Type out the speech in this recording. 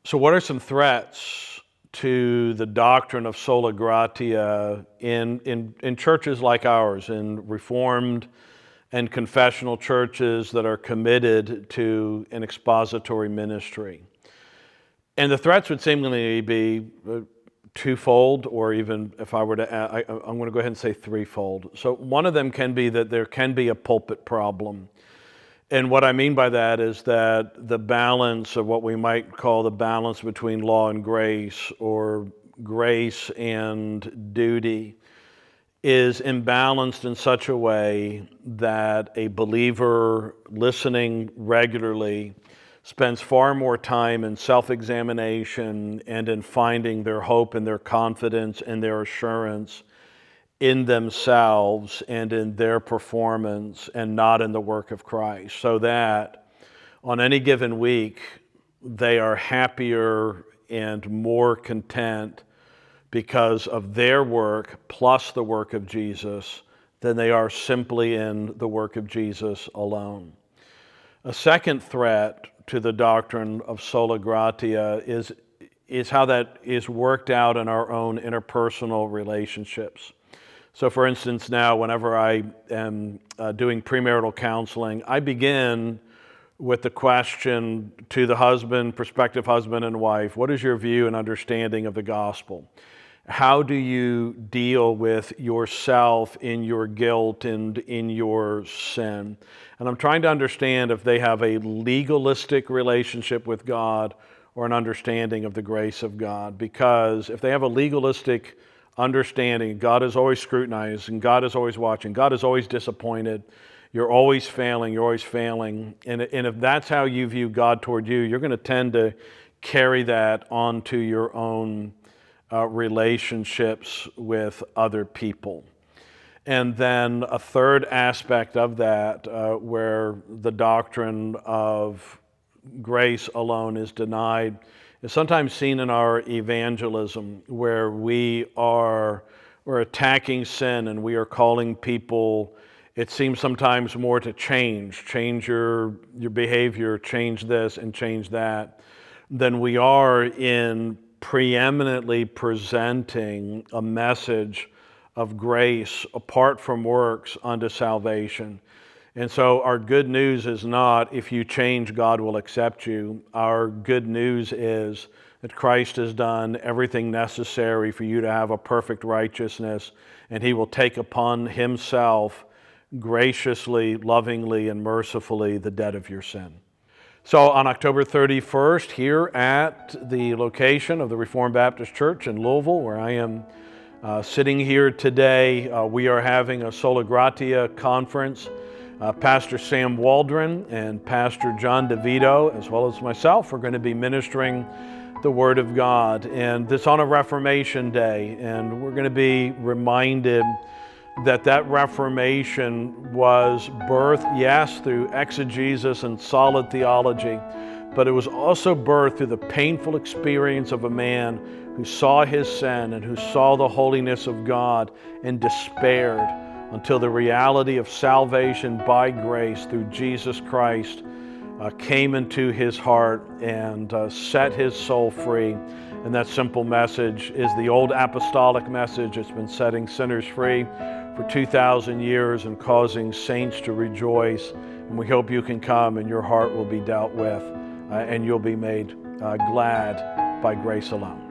So what are some threats to the doctrine of Sola Gratia in churches like ours, in Reformed and confessional churches that are committed to an expository ministry? And the threats would seemingly be twofold, or even if I were to add, I'm going to go ahead and say threefold. So one of them can be that there can be a pulpit problem. And what I mean by that is that the balance of what we might call the balance between law and grace, or grace and duty, is imbalanced in such a way that a believer listening regularly spends far more time in self-examination and in finding their hope and their confidence and their assurance in themselves and in their performance, and not in the work of Christ, so that on any given week they are happier and more content because of their work plus the work of Jesus than they are simply in the work of Jesus alone. A second threat to the doctrine of Sola Gratia is how that is worked out in our own interpersonal relationships. So for instance, now whenever I am doing premarital counseling, I begin with the question to the husband, prospective husband and wife: what is your view and understanding of the gospel? How do you deal with yourself in your guilt and in your sin? And I'm trying to understand if they have a legalistic relationship with God or an understanding of the grace of God. Because if they have a legalistic understanding, God is always scrutinized, and God is always watching, God is always disappointed, you're always failing. And if that's how you view God toward you, you're going to tend to carry that onto your own relationships with other people. And then a third aspect of that, where the doctrine of grace alone is denied, is sometimes seen in our evangelism, where we're attacking sin and we are calling people, it seems sometimes more to change your behavior, change this and change that, than we are in preeminently presenting a message of grace apart from works unto salvation. And so our good news is not, if you change, God will accept you. Our good news is that Christ has done everything necessary for you to have a perfect righteousness, and He will take upon Himself graciously, lovingly, and mercifully the debt of your sin. So on October 31st, here at the location of the Reformed Baptist Church in Louisville, where I am sitting here today, we are having a Sola Gratia conference. Pastor Sam Waldron and Pastor John DeVito, as well as myself, are going to be ministering the Word of God. And this on a Reformation Day, and we're going to be reminded that Reformation was birthed, yes, through exegesis and solid theology, but it was also birthed through the painful experience of a man who saw his sin and who saw the holiness of God and despaired, until the reality of salvation by grace through Jesus Christ came into his heart and set his soul free. And that simple message is the old apostolic message that's been setting sinners free for 2,000 years and causing saints to rejoice. And we hope you can come and your heart will be dealt with and you'll be made glad by grace alone.